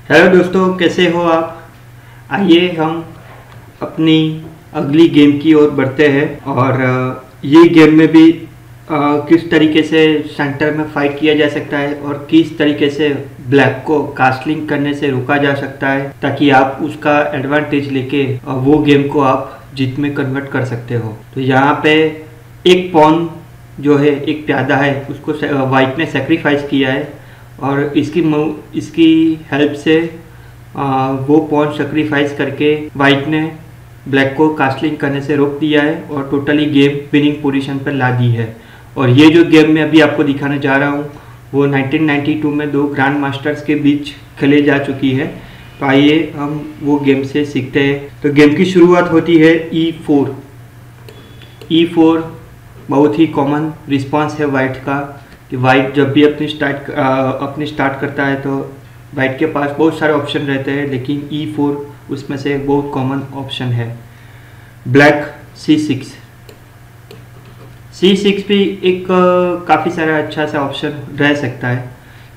Hello दोस्तों, कैसे हो आप। आइए हम अपनी अगली गेम की ओर बढ़ते हैं और ये गेम में भी किस तरीके से सेंटर में फाइट किया जा सकता है और किस तरीके से ब्लैक को कास्टलिंग करने से रोका जा सकता है ताकि आप उसका एडवांटेज लेके वो गेम को आप जीत में कन्वर्ट कर सकते हो। तो यहाँ पे एक पॉन जो है, एक प्यादा है, उसको वाइट ने सेक्रीफाइस किया है और इसकी हेल्प से वो पॉन सेक्रीफाइस करके वाइट ने ब्लैक को कास्टलिंग करने से रोक दिया है और टोटली गेम विनिंग पोजीशन पर ला दी है। और ये जो गेम मैं अभी आपको दिखाने जा रहा हूँ वो 1992 में दो ग्रैंड मास्टर्स के बीच खेले जा चुकी है। तो आइए हम वो गेम से सीखते हैं। तो गेम की शुरुआत होती है E4। E4 बहुत ही कॉमन रिस्पांस है वाइट का कि वाइट जब भी अपनी स्टार्ट करता है तो वाइट के पास बहुत सारे ऑप्शन रहते हैं, लेकिन E4 उसमें से एक बहुत कॉमन ऑप्शन है। ब्लैक C6 भी एक काफ़ी सारा अच्छा सा ऑप्शन रह सकता है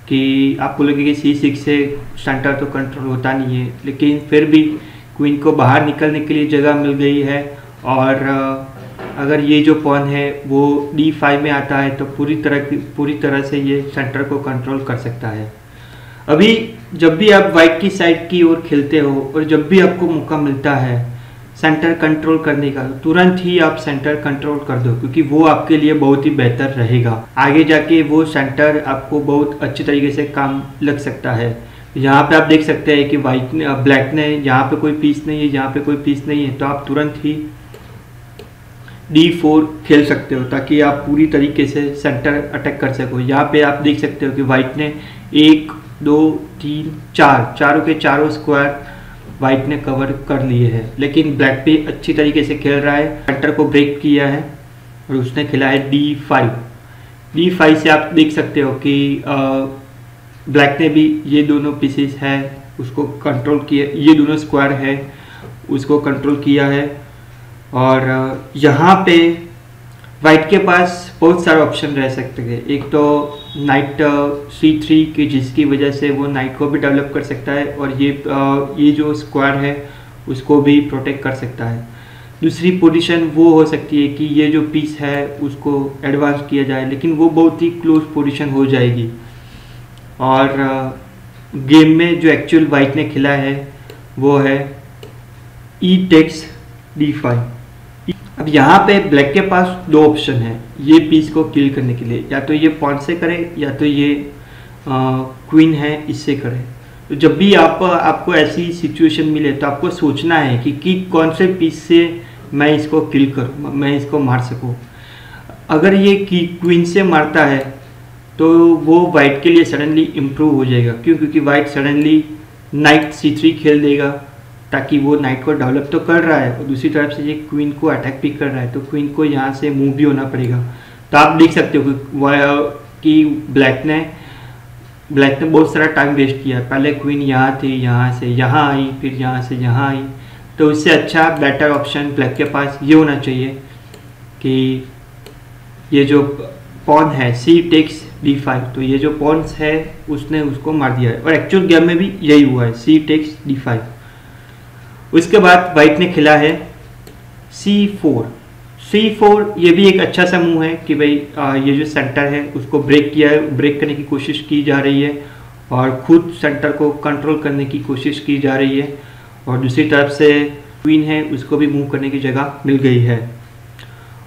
कि आप बोलोगे कि C6 से सेंटर तो कंट्रोल होता नहीं है, लेकिन फिर भी क्वीन को बाहर निकलने के लिए जगह मिल गई है और अगर ये जो पॉन है वो D5 में आता है तो पूरी तरह से ये सेंटर को कंट्रोल कर सकता है। अभी जब भी आप वाइट की साइड की ओर खेलते हो और जब भी आपको मौका मिलता है सेंटर कंट्रोल करने का, तुरंत ही आप सेंटर कंट्रोल कर दो, क्योंकि वो आपके लिए बहुत ही बेहतर रहेगा। आगे जाके वो सेंटर आपको बहुत अच्छी तरीके से काम लग सकता है। यहाँ पे आप देख सकते हैं कि ब्लैक ने यहाँ पे कोई पीस नहीं है, यहाँ पे कोई पीस नहीं है, तो आप तुरंत ही D4 खेल सकते हो ताकि आप पूरी तरीके से सेंटर अटैक कर सको। यहाँ पे आप देख सकते हो कि वाइट ने 1 2 3 4 चारों के चारों स्क्वायर वाइट ने कवर कर लिए हैं, लेकिन ब्लैक भी अच्छी तरीके से खेल रहा है, सेंटर को ब्रेक किया है और उसने खेला है D5 से आप देख सकते हो कि ब्लैक ने भी ये दोनों पीसेस है उसको कंट्रोल किया, ये दोनों स्क्वायर है उसको कंट्रोल किया है। और यहाँ पे वाइट के पास बहुत सारे ऑप्शन रह सकते हैं। एक तो नाइट C3 की, जिसकी वजह से वो नाइट को भी डेवलप कर सकता है और ये जो स्क्वायर है उसको भी प्रोटेक्ट कर सकता है। दूसरी पोजीशन वो हो सकती है कि ये जो पीस है उसको एडवांस किया जाए, लेकिन वो बहुत ही क्लोज पोजीशन हो जाएगी। और गेम में जो एक्चुअल वाइट ने खेला है वो है E takes D5। अब यहाँ पे ब्लैक के पास दो ऑप्शन है ये पीस को किल करने के लिए, या तो ये पॉन से करे या तो ये क्वीन है इससे करे। तो जब भी आपको ऐसी सिचुएशन मिले तो आपको सोचना है कि कौन से पीस से मैं इसको किल करूँ, मैं इसको मार सकूँ। अगर ये क्वीन से मारता है तो वो वाइट के लिए सडनली इम्प्रूव हो जाएगा। क्यों? क्योंकि वाइट सडनली नाइट C3 खेल देगा ताकि वो नाइट को डेवलप तो कर रहा है और दूसरी तरफ से ये क्वीन को अटैक भी कर रहा है, तो क्वीन को यहाँ से मूव भी होना पड़ेगा। तो आप देख सकते हो कि ब्लैक ने बहुत सारा टाइम वेस्ट किया। पहले क्वीन यहाँ थी, यहाँ से यहाँ आई, फिर यहाँ से यहाँ आई। तो उससे अच्छा बेटर ऑप्शन ब्लैक के पास ये होना चाहिए कि ये जो पॉन है C takes D5, तो ये जो पॉन्स है उसने उसको मार दिया है और एक्चुअल गेम में भी यही हुआ है, C takes D5। उसके बाद वाइट ने खेला है C4 ये भी एक अच्छा सा मूव है कि भाई ये जो सेंटर है उसको ब्रेक करने की कोशिश की जा रही है और खुद सेंटर को कंट्रोल करने की कोशिश की जा रही है। और दूसरी तरफ से क्वीन है उसको भी मूव करने की जगह मिल गई है।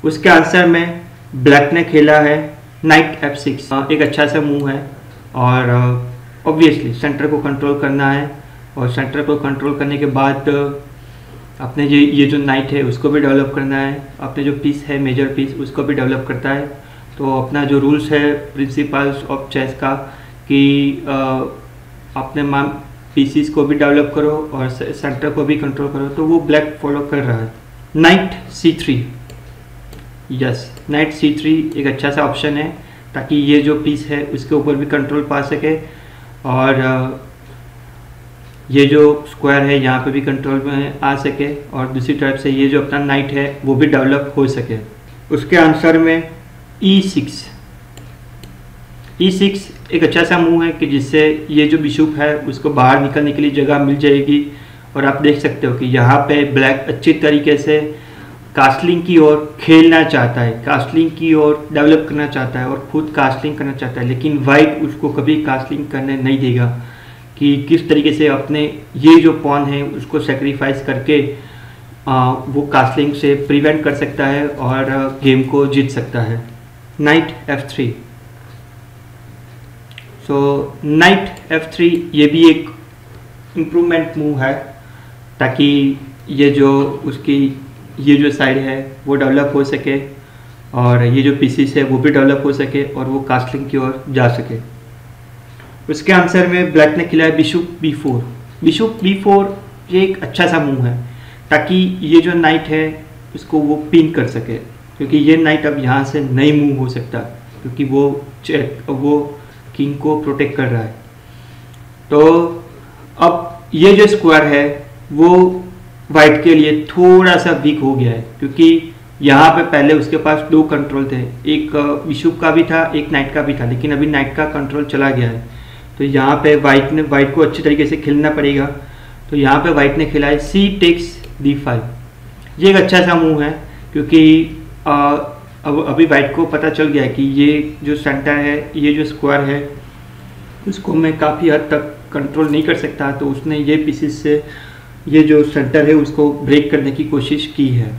उसके आंसर में ब्लैक ने खेला है नाइट F6। एक अच्छा सा मूव है और ऑब्वियसली सेंटर को कंट्रोल करना है और सेंटर को कंट्रोल करने के बाद अपने ये जो नाइट है उसको भी डेवलप करना है, अपने जो पीस है मेजर पीस उसको भी डेवलप करता है। तो अपना जो रूल्स है प्रिंसिपल्स ऑफ चेस का कि अपने पीसीस को भी डेवलप करो और सेंटर को भी कंट्रोल करो, तो वो ब्लैक फॉलो कर रहा है। Night C3, yes night C3 एक अच्छा सा ऑप्शन है ताकि ये जो पीस है उसके ऊपर भी कंट्रोल पा सके और ये जो स्क्वायर है यहाँ पे भी कंट्रोल में आ सके और दूसरी तरफ से ये जो अपना नाइट है वो भी डेवलप हो सके। उसके आंसर में E6 E6 एक अच्छा सा मूव है कि जिससे ये जो बिशप है उसको बाहर निकलने के लिए जगह मिल जाएगी। और आप देख सकते हो कि यहाँ पे ब्लैक अच्छी तरीके से कास्टलिंग की ओर खेलना चाहता है, कास्टलिंग की ओर डेवलप करना चाहता है और खुद कास्टलिंग करना चाहता है, लेकिन वाइट उसको कभी कास्टलिंग करने नहीं देगा कि किस तरीके से अपने ये जो पॉन है उसको सेक्रीफाइस करके वो कास्टलिंग से प्रिवेंट कर सकता है और गेम को जीत सकता है। Night F3। सो नाइट F3 ये भी एक इम्प्रूवमेंट मूव है ताकि ये जो साइड है वो डेवलप हो सके और ये जो पीसीस है वो भी डेवलप हो सके और वो कास्टलिंग की ओर जा सके। उसके आंसर में ब्लैक ने खिलाया बिशप B4। बिशप B4 ये एक अच्छा सा मूव है ताकि ये जो नाइट है उसको वो पिन कर सके, क्योंकि ये नाइट अब यहाँ से नहीं मूव हो सकता क्योंकि वो किंग को प्रोटेक्ट कर रहा है। तो अब ये जो स्क्वायर है वो वाइट के लिए थोड़ा सा वीक हो गया है, क्योंकि यहाँ पे पहले उसके पास दो कंट्रोल थे, एक बिशप का भी था, एक नाइट का भी था, लेकिन अभी नाइट का कंट्रोल चला गया है। तो यहाँ पे वाइट को अच्छी तरीके से खेलना पड़ेगा। तो यहाँ पे वाइट ने खिलाया C takes D5। ये एक अच्छा सा मूव है क्योंकि अब अभी वाइट को पता चल गया है कि ये जो सेंटर है, ये जो स्क्वायर है उसको मैं काफ़ी हद तक कंट्रोल नहीं कर सकता, तो उसने ये पीसेस से ये जो सेंटर है उसको ब्रेक करने की कोशिश की है।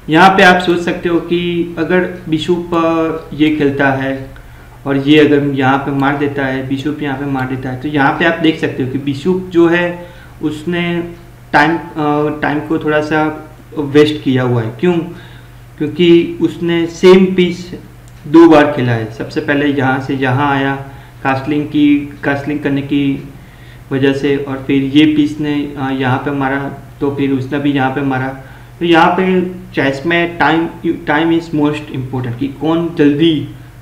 यहाँ पे आप सोच सकते हो कि अगर बिशप ये खेलता है और ये अगर यहाँ पे मार देता है, बिशप यहाँ पे मार देता है, तो यहाँ पे आप देख सकते हो कि बिशप जो है उसने टाइम को थोड़ा सा वेस्ट किया हुआ है। क्यों? क्योंकि उसने सेम पीस दो बार खेला है। सबसे पहले यहाँ से यहाँ आया कास्टलिंग करने की वजह से, और फिर ये पीस ने यहाँ पे मारा, तो फिर उसने भी यहाँ पे मारा। तो यहाँ पे चेस में टाइम इज़ मोस्ट इम्पोर्टेंट कि कौन जल्दी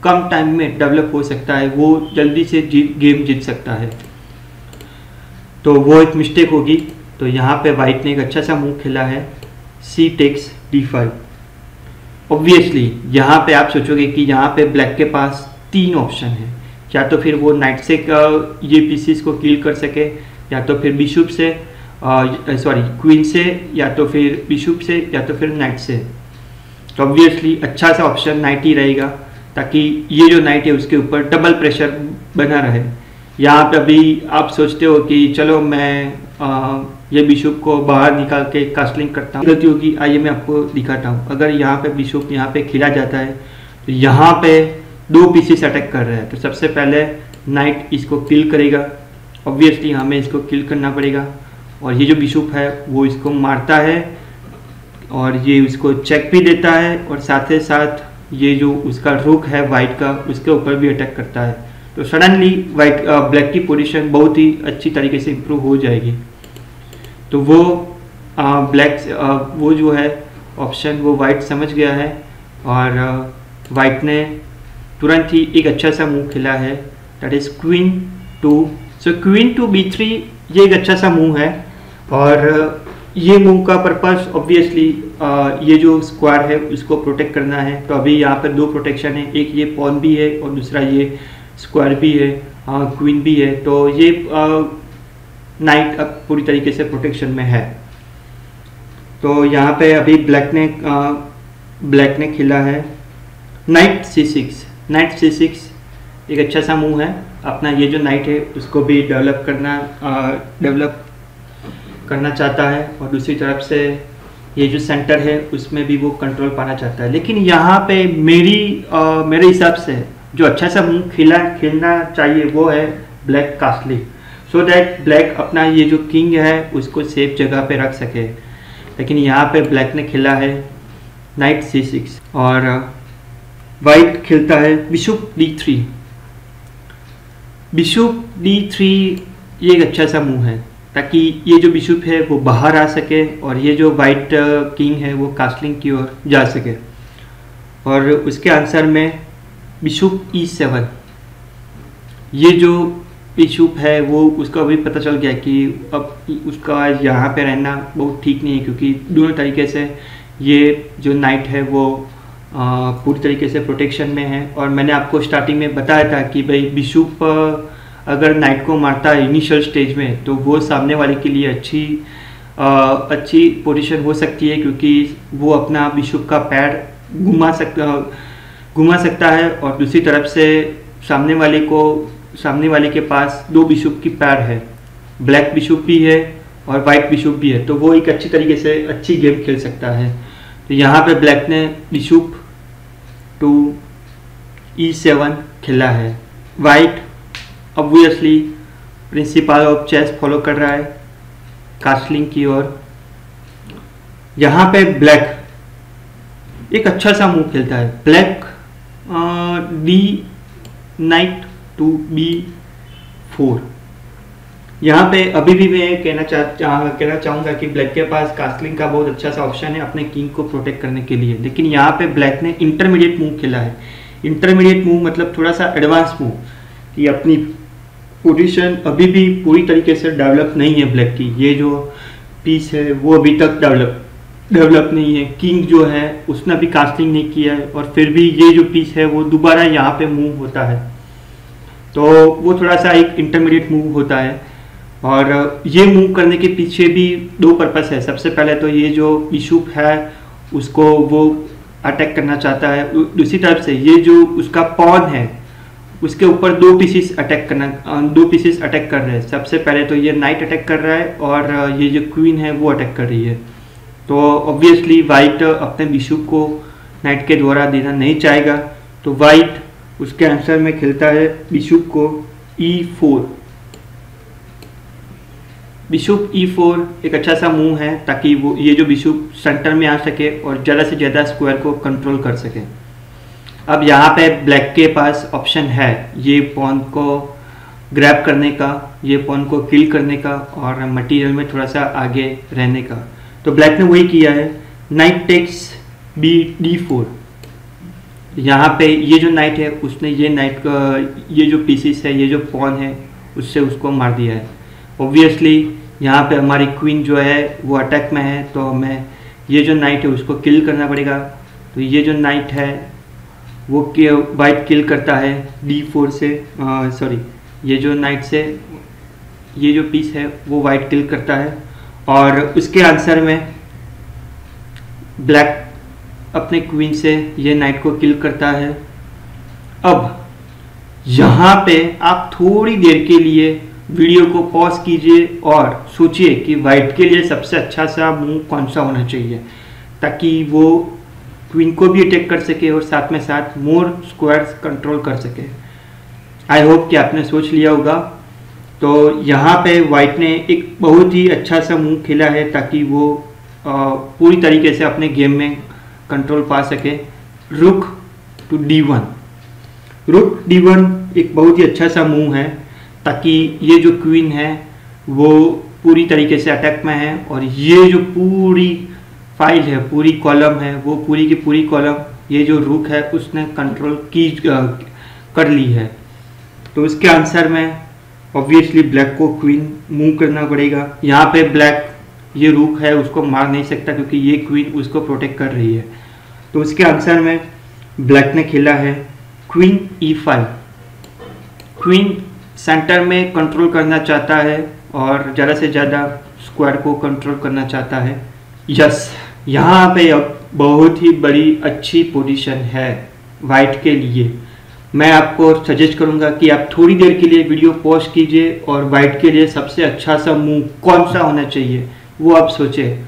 कम टाइम में डेवलप हो सकता है, वो जल्दी से गेम जीत सकता है। तो वो एक मिस्टेक होगी। तो यहाँ पे वाइट ने एक अच्छा सा मूव खेला है C takes D5। ऑब्वियसली यहाँ पे आप सोचोगे कि यहाँ पे ब्लैक के पास तीन ऑप्शन है, या तो फिर वो नाइट से ये पीसीस को किल कर सके, या तो फिर बिशप से क्वीन से, या तो फिर बिशप से, या तो फिर नाइट से। तो ऑब्वियसली अच्छा सा ऑप्शन नाइट ही रहेगा ताकि ये जो नाइट है उसके ऊपर डबल प्रेशर बना रहे। यहाँ पे अभी आप सोचते हो कि चलो मैं ये बिशप को बाहर निकाल के कास्टलिंग करता हूँ, गलती होगी। आइए मैं आपको दिखाता हूँ। अगर यहाँ पे बिशप यहाँ पे खिला जाता है तो यहाँ पे दो पीसेस अटैक कर रहे हैं, तो सबसे पहले नाइट इसको किल करेगा। ऑब्वियसली हमें इसको किल करना पड़ेगा, और ये जो बिशप है वो इसको मारता है और ये उसको चेक भी देता है, और साथ ही साथ ये जो उसका रुक है वाइट का उसके ऊपर भी अटैक करता है। तो सडनली ब्लैक की पोजीशन बहुत ही अच्छी तरीके से इम्प्रूव हो जाएगी। तो वो वो जो है ऑप्शन वो वाइट समझ गया है, और वाइट ने तुरंत ही एक अच्छा सा मूव खेला है, that is queen to. So queen to B3 ये एक अच्छा सा मूव है, और ये मूव का पर्पस ऑब्वियसली ये जो स्क्वायर है उसको प्रोटेक्ट करना है। तो अभी यहाँ पर दो प्रोटेक्शन है, एक ये पॉन भी है और दूसरा ये स्क्वायर भी है, क्वीन भी है। तो ये नाइट अब पूरी तरीके से प्रोटेक्शन में है। तो यहाँ पे अभी ब्लैक ने खेला है नाइट C6। नाइट C6 एक अच्छा सा मूव है। अपना ये जो नाइट है उसको भी डेवलप करना चाहता है, और दूसरी तरफ से ये जो सेंटर है उसमें भी वो कंट्रोल पाना चाहता है। लेकिन यहाँ पे मेरे हिसाब से जो अच्छा सा मूव खेलना चाहिए वो है black castling, so that black अपना ये जो किंग है उसको सेफ जगह पे रख सके। लेकिन यहाँ पे ब्लैक ने खेला है नाइट C6, और वाइट खेलता है बिशप D3। बिशप D3 ये एक अच्छा सा मूव है ताकि ये जो बिशप है वो बाहर आ सके, और ये जो वाइट किंग है वो कास्टलिंग की ओर जा सके। और उसके आंसर में बिशप E7। ये जो बिशप है वो उसका अभी पता चल गया कि अब उसका यहाँ पे रहना बहुत ठीक नहीं है, क्योंकि दोनों तरीके से ये जो नाइट है वो पूरी तरीके से प्रोटेक्शन में है। और मैंने आपको स्टार्टिंग में बताया था कि भाई बिशप अगर नाइट को मारता है इनिशियल स्टेज में तो वो सामने वाले के लिए अच्छी पोजीशन हो सकती है, क्योंकि वो अपना बिशप का पैर घुमा सकता है। और दूसरी तरफ से सामने वाले के पास 2 बिशप की पैर है, ब्लैक बिशप भी है और वाइट बिशप भी है, तो वो एक अच्छी तरीके से अच्छी गेम खेल सकता है। तो यहाँ पे ब्लैक ने बिशप टू E7 खेला है। White obviously principle of chess follow कर रहा है कास्टलिंग की ओर। यहाँ पे ब्लैक एक अच्छा सा मूव खेलता है। Black the knight to B4। यहाँ पे अभी भी मैं कहना चाहूँगा कि ब्लैक के पास कास्टलिंग का बहुत अच्छा सा ऑप्शन है अपने किंग को प्रोटेक्ट करने के लिए, लेकिन यहाँ पे ब्लैक ने इंटरमीडिएट मूव खेला है। इंटरमीडिएट मूव मतलब थोड़ा सा एडवांस मूव, कि अपनी पोजीशन अभी भी पूरी तरीके से डेवलप नहीं है ब्लैक की। ये जो पीस है वो अभी तक डेवलप नहीं है। किंग जो है उसने अभी कास्टलिंग नहीं किया है, और फिर भी ये जो पीस है वो दोबारा यहाँ पे मूव होता है, तो वो थोड़ा सा एक इंटरमीडिएट मूव होता है। और ये मूव करने के पीछे भी 2 पर्पस है। सबसे पहले तो ये जो बिशप है उसको वो अटैक करना चाहता है, दूसरी तरफ से ये जो उसका पॉन है उसके ऊपर 2 पीसेस अटैक कर रहे हैं। सबसे पहले तो ये नाइट अटैक कर रहा है और ये जो क्वीन है वो अटैक कर रही है। तो ऑब्वियसली वाइट अपने बिशप को नाइट के द्वारा देना नहीं चाहेगा, तो वाइट उसके आंसर में खेलता है बिशप को E4। बिशप E4 एक अच्छा सा मूव है ताकि वो ये जो बिशप सेंटर में आ सके और ज़्यादा से ज़्यादा स्क्वायर को कंट्रोल कर सके। अब यहाँ पे ब्लैक के पास ऑप्शन है ये पॉन को ग्रैब करने का, ये पॉन को किल करने का और मटेरियल में थोड़ा सा आगे रहने का। तो ब्लैक ने वही किया है, नाइट टेक्स D4। यहाँ पे ये जो नाइट है उसने ये नाइट का ये जो पीसेस है, ये जो पॉन है उससे उसको मार दिया है। ऑब्वियसली यहाँ पे हमारी क्वीन जो है वो अटैक में है, तो हमें ये जो नाइट है उसको किल करना पड़ेगा। तो ये जो नाइट है वो वाइट किल करता है D4 से, ये जो नाइट से ये जो पीस है वो वाइट किल करता है, और उसके आंसर में ब्लैक अपने क्वीन से ये नाइट को किल करता है। अब यहाँ पे आप थोड़ी देर के लिए वीडियो को पॉज कीजिए और सोचिए कि वाइट के लिए सबसे अच्छा सा मूव कौन सा होना चाहिए, ताकि वो क्वीन को भी अटैक कर सके और साथ में साथ मोर स्क्वायर्स कंट्रोल कर सके। आई होप कि आपने सोच लिया होगा। तो यहाँ पे वाइट ने एक बहुत ही अच्छा सा मूव खेला है ताकि वो पूरी तरीके से अपने गेम में कंट्रोल पा सके। रुक टू D1। रुक D1 एक बहुत ही अच्छा सा मूव है ताकि ये जो क्वीन है वो पूरी तरीके से अटैक में है, और ये जो पूरी फाइल है, पूरी कॉलम है, वो पूरी की पूरी कॉलम ये जो रुक है उसने कंट्रोल कर ली है। तो इसके आंसर में ऑब्वियसली ब्लैक को क्वीन मूव करना पड़ेगा। यहाँ पे ब्लैक ये रुक है उसको मार नहीं सकता क्योंकि ये क्वीन उसको प्रोटेक्ट कर रही है। तो इसके आंसर में ब्लैक ने खेला है क्वीन E5। क्वीन सेंटर में कंट्रोल करना चाहता है और ज़्यादा से ज़्यादा स्क्वायर को कंट्रोल करना चाहता है। यस, यहाँ पे अब बहुत ही बड़ी अच्छी पोजीशन है वाइट के लिए। मैं आपको सजेस्ट करूँगा कि आप थोड़ी देर के लिए वीडियो पॉज कीजिए और वाइट के लिए सबसे अच्छा सा मूव कौन सा होना चाहिए वो आप सोचें।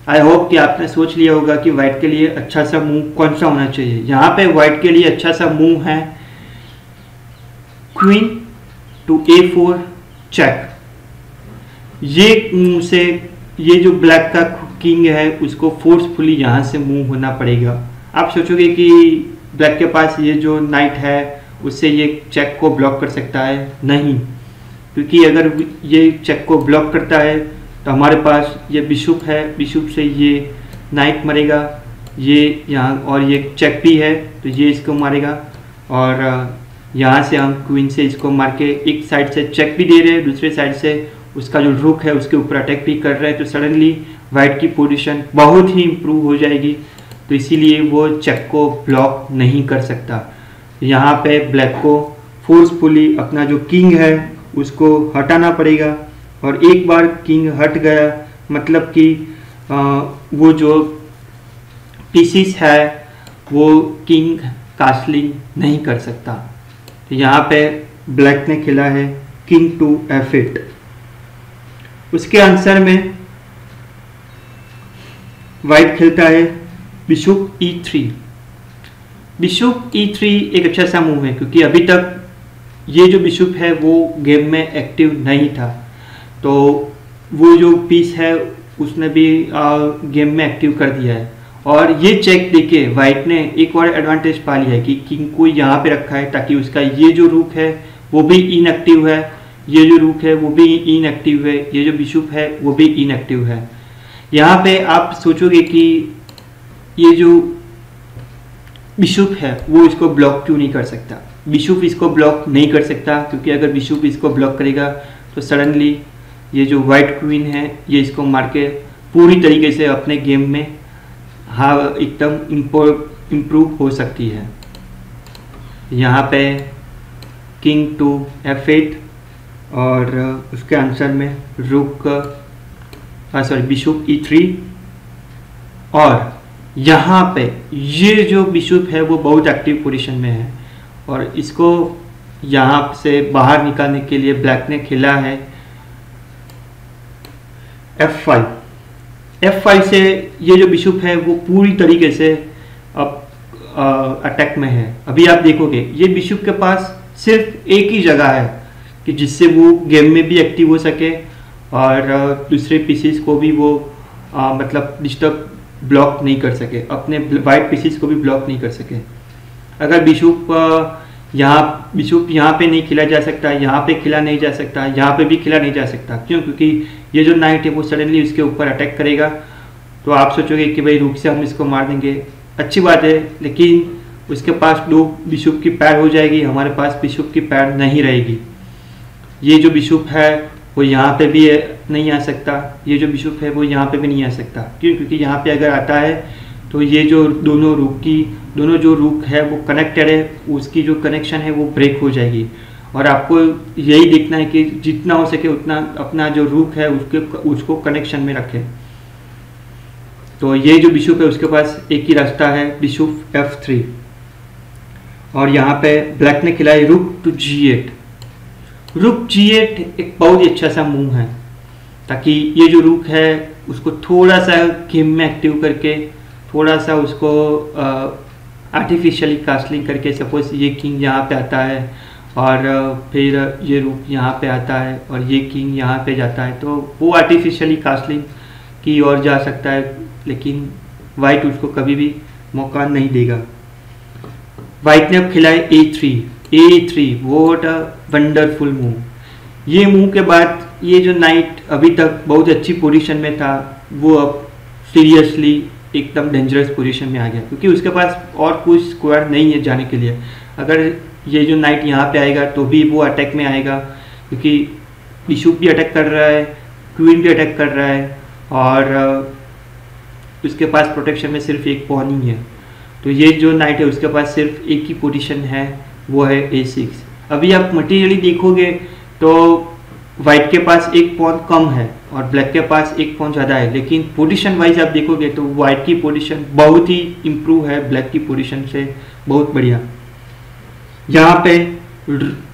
आई होप कि आपने सोच लिया होगा कि वाइट के लिए अच्छा सा मूव कौन सा होना चाहिए। यहाँ पे वाइट के लिए अच्छा सा मूव है क्वीन टू A4 चेक। ये मूव से ये जो ब्लैक का किंग है उसको फोर्सफुली यहाँ से मूव होना पड़ेगा। आप सोचोगे कि ब्लैक के पास ये जो नाइट है उससे ये चेक को ब्लॉक कर सकता है, नहीं, क्योंकि अगर ये चेक को ब्लॉक करता है तो हमारे पास ये बिशप है, बिशप से ये नाइट मरेगा, ये यहाँ, और ये चेक भी है तो ये इसको मारेगा, और यहाँ से हम क्वीन से इसको मार के एक साइड से चेक भी दे रहे हैं, दूसरे साइड से उसका जो रुक है उसके ऊपर अटैक भी कर रहे हैं। तो सडनली वाइट की पोजीशन बहुत ही इम्प्रूव हो जाएगी। तो इसीलिए वो चेक को ब्लॉक नहीं कर सकता। यहाँ पे ब्लैक को फोर्सफुली अपना जो किंग है उसको हटाना पड़ेगा, और एक बार किंग हट गया मतलब कि वो जो पीसीस है वो किंग कास्लिंग नहीं कर सकता। तो यहाँ पे ब्लैक ने खेला है किंग टू F8। उसके आंसर में वाइट खेलता है बिशप E3। बिशप E3 एक अच्छा सा मूव है, क्योंकि अभी तक ये जो बिशप है वो गेम में एक्टिव नहीं था, तो वो जो पीस है उसने भी गेम में एक्टिव कर दिया है। और ये चेक देके वाइट ने एक और एडवांटेज पा लिया है कि किंग को यहाँ पे रखा है ताकि उसका ये जो रूक है वो भी इनएक्टिव है, ये जो रूक है वो भी इनएक्टिव है, ये जो बिशप है वो भी इनएक्टिव है। यहाँ पे आप सोचोगे कि ये जो बिशप है वो इसको ब्लॉक क्यों नहीं कर सकता। बिशप इसको ब्लॉक नहीं कर सकता क्योंकि अगर बिशप इसको ब्लॉक करेगा तो सडनली ये जो वाइट क्वीन है ये इसको मार के पूरी तरीके से अपने गेम में हाँ एकदम इम्प्रूव हो सकती है। यहाँ पे किंग टू F8 और उसके आंसर में रुक बिशप E3, और यहाँ पे ये जो बिशप है वो बहुत एक्टिव पोजीशन में है और इसको यहाँ से बाहर निकालने के लिए ब्लैक ने खेला है F5। F5 से ये जो बिशप है वो पूरी तरीके से अब अटैक में है। अभी आप देखोगे ये बिशप के पास सिर्फ एक ही जगह है कि जिससे वो गेम में भी एक्टिव हो सके और दूसरे पीसीस को भी वो मतलब डिस्टर्ब ब्लॉक नहीं कर सके, अपने वाइट पीसीस को भी ब्लॉक नहीं कर सके। अगर बिशप यहाँ पे नहीं खेला जा सकता, यहाँ पे खेला नहीं जा सकता, यहाँ पे भी खेला नहीं जा सकता। क्यों? क्योंकि ये जो नाइट है वो सडनली उसके ऊपर अटैक करेगा। तो आप सोचोगे कि भाई रुक से हम इसको मार देंगे, अच्छी बात है, लेकिन उसके पास दो बिशप की पैर हो जाएगी, हमारे पास बिशप की पैर नहीं रहेगी। ये जो बिशप है वो यहाँ पे भी नहीं आ सकता, ये जो बिशप है वो यहाँ पे भी नहीं आ सकता। क्यों? क्योंकि यहाँ पे अगर आता है तो ये जो दोनों जो रूक है वो कनेक्टेड है, उसकी जो कनेक्शन है वो ब्रेक हो जाएगी। और आपको यही देखना है कि जितना हो सके उतना अपना जो रूक है उसको कनेक्शन में रखें। तो ये जो बिशप है उसके पास एक ही रास्ता है, बिशप F3। और यहाँ पे ब्लैक ने खिलाई रुक टू G8। रुक G8 एक बहुत ही अच्छा सा मूव है ताकि ये जो रुक है उसको थोड़ा सा गेम में एक्टिव करके थोड़ा सा उसको आर्टिफिशियली कास्टलिंग करके, सपोज ये किंग यहाँ पे आता है और फिर ये रुक यहाँ पे आता है और ये किंग यहाँ पे जाता है, तो वो आर्टिफिशियली कास्टलिंग की ओर जा सकता है, लेकिन वाइट उसको कभी भी मौका नहीं देगा। वाइट ने अब खिलाए A3 what a wonderful move. ये मूव के बाद ये जो नाइट अभी तक बहुत अच्छी पोजीशन में था वो अब सीरियसली एकदम डेंजरस पोजीशन में आ गया, क्योंकि उसके पास और कुछ स्क्वायर नहीं है जाने के लिए। अगर ये जो नाइट यहाँ पे आएगा तो भी वो अटैक में आएगा, क्योंकि बिशप भी अटैक कर रहा है, क्वीन भी अटैक कर रहा है और उसके पास प्रोटेक्शन में सिर्फ एक पॉन ही है। तो ये जो नाइट है उसके पास सिर्फ एक ही पोजीशन है, वो है A6। अभी आप मटेरियली देखोगे तो वाइट के पास एक पॉन कम है और ब्लैक के पास एक पॉन ज़्यादा है, लेकिन पोजीशन वाइज आप देखोगे तो वाइट की पोजीशन बहुत ही इम्प्रूव है ब्लैक की पोजीशन से, बहुत बढ़िया। यहाँ पे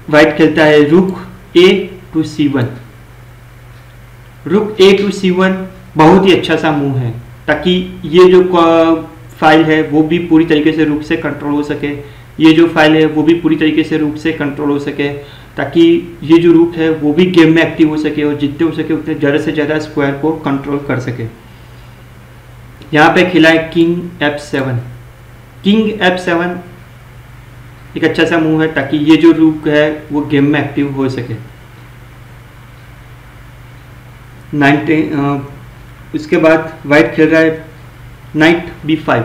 वाइट खेलता है रुक A to C1। रुक A to C1 बहुत ही अच्छा सा मूव है ताकि ये जो फाइल है वो भी पूरी तरीके से रुक से कंट्रोल हो सके, ये जो फाइल है वो भी पूरी तरीके से रुक से कंट्रोल हो सके, ताकि ये जो रुक है वो भी गेम में एक्टिव हो सके और जितने हो सके उतने ज़्यादा से ज़्यादा स्क्वायर को कंट्रोल कर सके। यहाँ पे खिला है किंग F7। किंग F7 एक अच्छा सा मूव है ताकि ये जो रुक है वो गेम में एक्टिव हो सके। उसके बाद वाइट खेल रहा है night B5।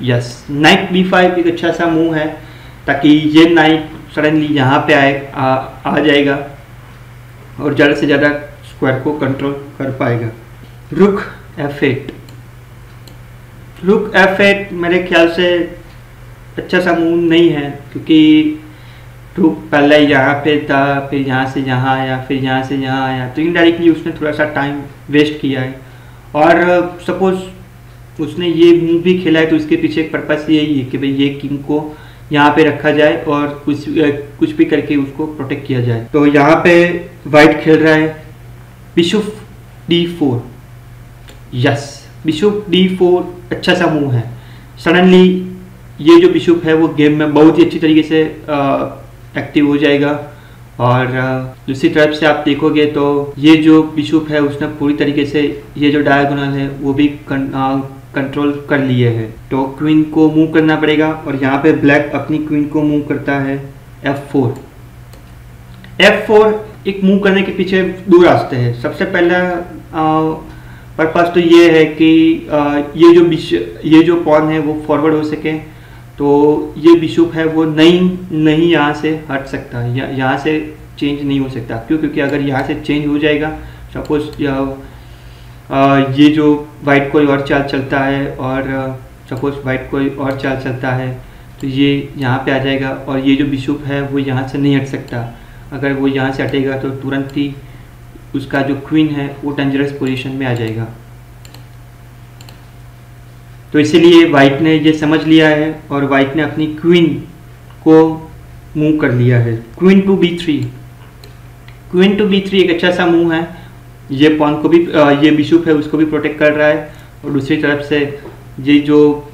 Yes, night B5 एक अच्छा सा मूव है ताकि ये नाइट सडनली यहाँ पे आ जाएगा और ज़्यादा से ज़्यादा स्क्वायर को कंट्रोल कर पाएगा। रुक F8। रुक F8 मेरे ख्याल से अच्छा सा मूव नहीं है, क्योंकि रुक पहले यहाँ पे था, फिर यहाँ से यहाँ आया, फिर यहाँ से यहाँ आया, तो इनडायरेक्टली उसने थोड़ा सा टाइम वेस्ट किया है। और सपोज उसने ये मूव भी खेला है तो उसके पीछे एक पर्पस यही है कि भाई ये किंग को यहाँ पे रखा जाए और कुछ भी करके उसको प्रोटेक्ट किया जाए। तो यहाँ पे वाइट खेल रहा है bishop D4। Yes, bishop D4 अच्छा सा मूव है। सडनली ये जो बिशप है वो गेम में बहुत ही अच्छी तरीके से एक्टिव हो जाएगा। और दूसरी तरफ से आप देखोगे तो ये जो बिशप है उसने पूरी तरीके से ये जो डायगोनल है वो भी कंट्रोल कर लिए है। तो क्वीन को मूव करना पड़ेगा और यहाँ पे ब्लैक अपनी क्वीन को मूव करता है F4। F4 एक मूव करने के पीछे दो रास्ते हैं। सबसे पहला पर्पस तो ये है कि ये जो पॉन है वो फॉरवर्ड हो सके। तो ये बिशप है वो नहीं यहाँ से हट सकता, यहाँ से चेंज नहीं हो सकता। क्यों? क्योंकि अगर यहाँ से चेंज हो जाएगा, सपोज ये जो वाइट कोई और चाल चलता है और सपोज वाइट कोई और चाल चलता है तो ये यहाँ पे आ जाएगा और ये जो बिशप है वो यहाँ से नहीं हट सकता। अगर वो यहाँ से हटेगा तो तुरंत ही उसका जो क्वीन है वो डेंजरस पोजीशन में आ जाएगा। तो इसीलिए वाइट ने ये समझ लिया है और वाइट ने अपनी क्वीन को मूव कर लिया है। Queen to B3। Queen to B3 एक अच्छा सा मूव है। ये पॉन को भी ये बिशप है उसको भी प्रोटेक्ट कर रहा है और दूसरी तरफ से ये जो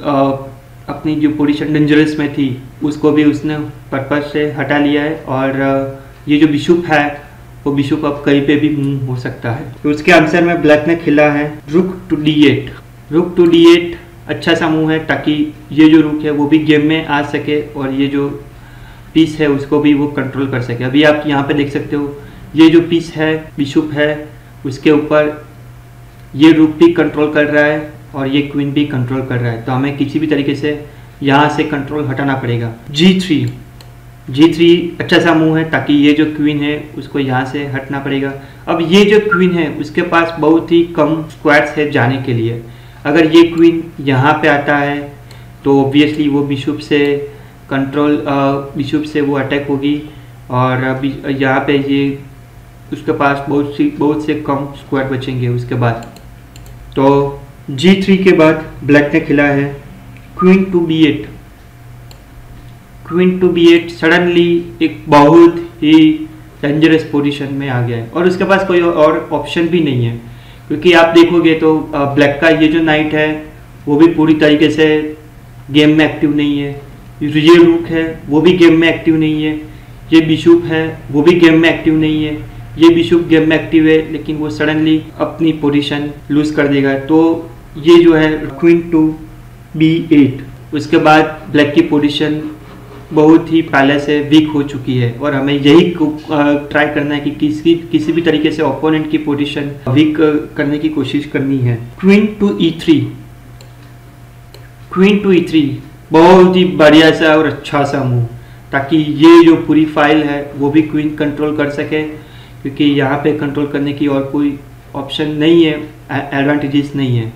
अपनी जो पोजीशन डेंजरस में थी उसको भी उसने पर्पस से हटा लिया है। और ये जो बिशप है वो बिशप अब कहीं पे भी मूव हो सकता है। तो उसके आंसर में ब्लैक ने खेला है रुक टू D8। रुक टू D8 अच्छा सा मूव है ताकि ये जो रुक है वो भी गेम में आ सके और ये जो पीस है उसको भी वो कंट्रोल कर सके। अभी आप यहाँ पे देख सकते हो ये जो पीस है बिशप है उसके ऊपर ये रुक भी कंट्रोल कर रहा है और ये क्वीन भी कंट्रोल कर रहा है। तो हमें किसी भी तरीके से यहाँ से कंट्रोल हटाना पड़ेगा। G3 अच्छा सा मूव है ताकि ये जो क्वीन है उसको यहाँ से हटना पड़ेगा। अब ये जो क्वीन है उसके पास बहुत ही कम स्क्वायर्स है जाने के लिए। अगर ये क्वीन यहाँ पे आता है तो ऑब्वियसली वो बिशप से वो अटैक होगी और यहाँ पे ये उसके पास बहुत से कम स्क्वायर बचेंगे उसके बाद। तो G3 के बाद ब्लैक ने खेला है queen to B8। Queen to B8 suddenly एक बहुत ही डेंजरस पोजीशन में आ गया है और उसके पास कोई और ऑप्शन भी नहीं है। क्योंकि आप देखोगे तो ब्लैक का ये जो नाइट है वो भी पूरी तरीके से गेम में एक्टिव नहीं है। ये रुक है वो भी गेम में एक्टिव नहीं है। ये बिशप है वो भी गेम में एक्टिव नहीं है। ये बिशप गेम में एक्टिव है लेकिन वो सडनली अपनी पोजीशन लूज कर देगा। तो ये जो है क्वीन टू B8। उसके बाद ब्लैक की पोजीशन बहुत ही पहले से वीक हो चुकी है और हमें यही ट्राई करना है कि किसी भी तरीके से ओपोनेंट की पोजीशन वीक करने की कोशिश करनी है। क्वीन टू E3 बहुत ही बढ़िया सा और अच्छा सा मूव ताकि ये जो पूरी फाइल है वो भी क्वीन कंट्रोल कर सके। क्योंकि यहाँ पे कंट्रोल करने की और कोई ऑप्शन नहीं है, एडवांटेजेस नहीं है।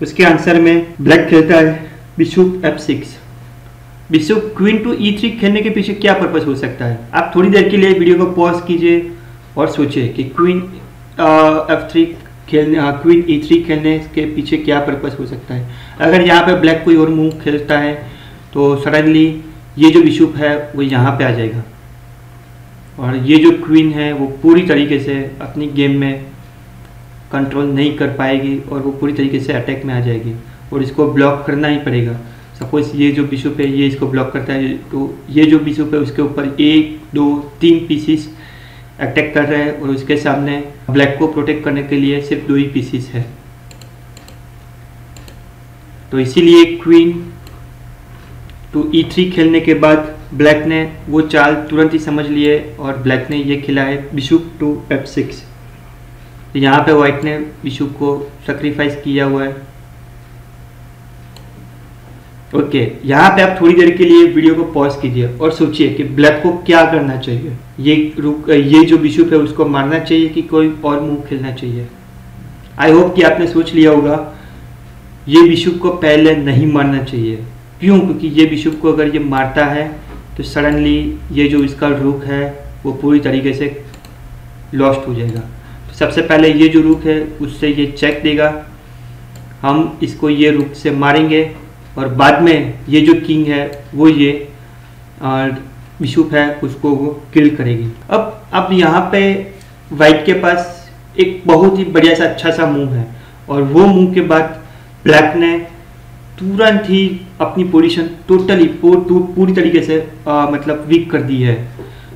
उसके आंसर में ब्लैक खेलता है bishop F6। Bishop queen to E3 खेलने के पीछे क्या पर्पस हो सकता है? आप थोड़ी देर के लिए वीडियो को पॉज कीजिए और सोचिए कि क्वीन क्वीन E3 खेलने के पीछे क्या पर्पस हो सकता है। अगर यहाँ पे ब्लैक कोई और मूव खेलता है तो सडनली ये जो बिशप है वो यहाँ पे आ जाएगा और ये जो क्वीन है वो पूरी तरीके से अपनी गेम में कंट्रोल नहीं कर पाएगी और वो पूरी तरीके से अटैक में आ जाएगी और इसको ब्लॉक करना ही पड़ेगा। सपोज ये जो बिशप है ये इसको ब्लॉक करता है तो ये जो बिशप है उसके ऊपर 1 2 3 पीसीस अटैक कर रहे हैं और उसके सामने ब्लैक को प्रोटेक्ट करने के लिए सिर्फ 2 ही पीसीस है। तो इसीलिए क्वीन टू E3 खेलने के बाद ब्लैक ने वो चाल तुरंत ही समझ लिए और ब्लैक ने ये खेला है बिशप टू F6। तो यहाँ पे वाइट ने बिशप को सेक्रीफाइस किया हुआ है। ओके, यहाँ पे आप थोड़ी देर के लिए वीडियो को पॉज कीजिए और सोचिए कि ब्लैक को क्या करना चाहिए। ये जो बिशप है उसको मारना चाहिए कि कोई और मूव खेलना चाहिए। आई होप कि आपने सोच लिया होगा। ये बिशप को पहले नहीं मारना चाहिए। क्यों? क्योंकि ये बिशप को अगर ये मारता है तो सडनली ये जो इसका रुक है वो पूरी तरीके से लॉस्ट हो जाएगा। तो सबसे पहले ये जो रुक है उससे ये चेक देगा, हम इसको ये रुक से मारेंगे और बाद में ये जो किंग है वो ये बिशप है उसको वो किल करेगी। अब यहाँ पे वाइट के पास एक बहुत ही बढ़िया सा अच्छा सा मूव है और वो मूव के बाद ब्लैक ने तुरंत ही अपनी पोजीशन टोटली पूरी तरीके से मतलब वीक कर दी है।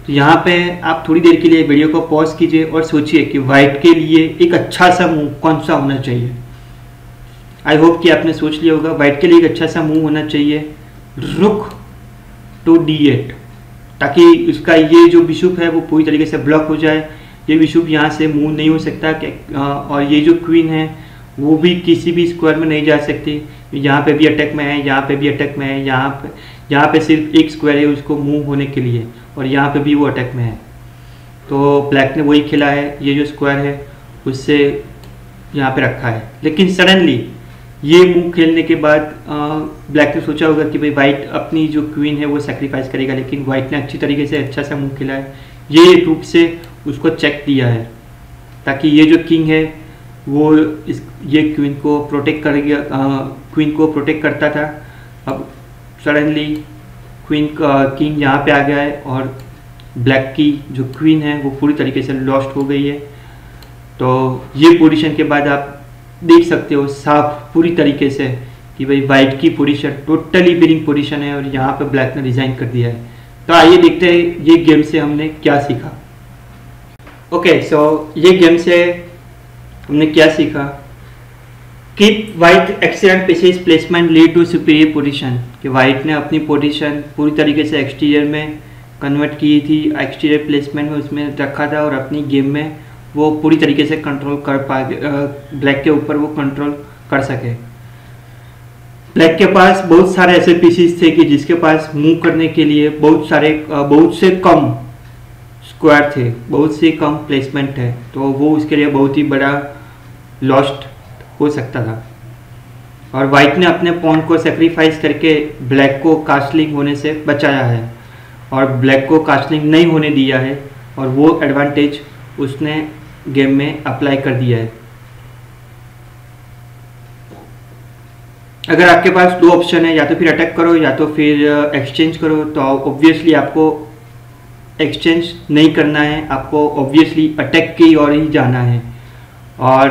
तो यहाँ पे आप थोड़ी देर के लिए वीडियो को पॉज कीजिए और सोचिए कि वाइट के लिए एक अच्छा सा मूव कौन सा होना चाहिए। आई होप कि आपने सोच लिया होगा। वाइट के लिए एक अच्छा सा मूव होना चाहिए रुक टू D8, ताकि उसका ये जो बिशप है वो पूरी तरीके से ब्लॉक हो जाए। ये बिशप यहाँ से मूव नहीं हो सकता और ये जो क्वीन है वो भी किसी भी स्क्वायर में नहीं जा सकती। यहाँ पे भी अटैक में है, यहाँ पे भी अटैक में है, यहाँ पे सिर्फ एक स्क्वायर है उसको मूव होने के लिए और यहाँ पे भी वो अटैक में है। तो ब्लैक ने वही खेला है, ये जो स्क्वायर है उससे यहाँ पे रखा है। लेकिन सडनली ये मूव खेलने के बाद ब्लैक ने सोचा होगा कि भाई वाइट अपनी जो क्वीन है वो सेक्रीफाइस करेगा, लेकिन वाइट ने अच्छी तरीके से अच्छा सा मूव खेला है। ये रूप से उसको चेक दिया है ताकि ये जो किंग है वो ये क्वीन को प्रोटेक्ट करेगा, क्वीन को प्रोटेक्ट करता था। अब सडनली किंग यहाँ पे आ गया है और ब्लैक की जो क्वीन है वो पूरी तरीके से लॉस्ट हो गई है। तो ये पोजीशन के बाद आप देख सकते हो साफ पूरी तरीके से कि भाई वाइट की पोजीशन टोटली विनिंग पोजीशन है और यहाँ पे ब्लैक ने रिजाइन कर दिया है। तो आइए देखते हैं ये गेम से हमने क्या सीखा। ओके, सो ये गेम से हमने क्या सीखा। Keep white excellent pieces placement lead to superior position, कि वाइट ने अपनी पोजीशन पूरी तरीके से एक्सटीरियर में कन्वर्ट की थी, एक्सटीरियर प्लेसमेंट में उसमें रखा था और अपनी गेम में वो पूरी तरीके से कंट्रोल कर पा ब्लैक के ऊपर वो कंट्रोल कर सके। ब्लैक के पास बहुत सारे ऐसे पीसेस थे कि जिसके पास मूव करने के लिए बहुत से कम स्क्वायर थे, बहुत से कम प्लेसमेंट है, तो वो उसके लिए बहुत ही बड़ा लॉस्ट हो सकता था। और वाइट ने अपने पॉन को सेक्रीफाइस करके ब्लैक को कास्टलिंग होने से बचाया है और ब्लैक को कास्टलिंग नहीं होने दिया है और वो एडवांटेज उसने गेम में अप्लाई कर दिया है। अगर आपके पास दो ऑप्शन है, या तो फिर अटैक करो या तो फिर एक्सचेंज करो, तो ऑब्वियसली आपको एक्सचेंज नहीं करना है, आपको ऑब्वियसली अटैक की ओर ही जाना है। और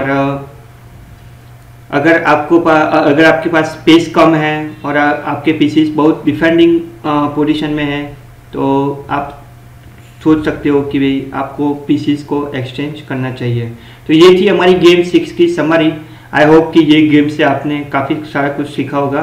अगर आपके पास स्पेस कम है और आपके पीसेस बहुत डिफेंडिंग पोजीशन में है तो आप सोच सकते हो कि भाई आपको पीसेस को एक्सचेंज करना चाहिए। तो ये थी हमारी गेम 6 की समरी। आई होप कि ये गेम से आपने काफ़ी सारा कुछ सीखा होगा।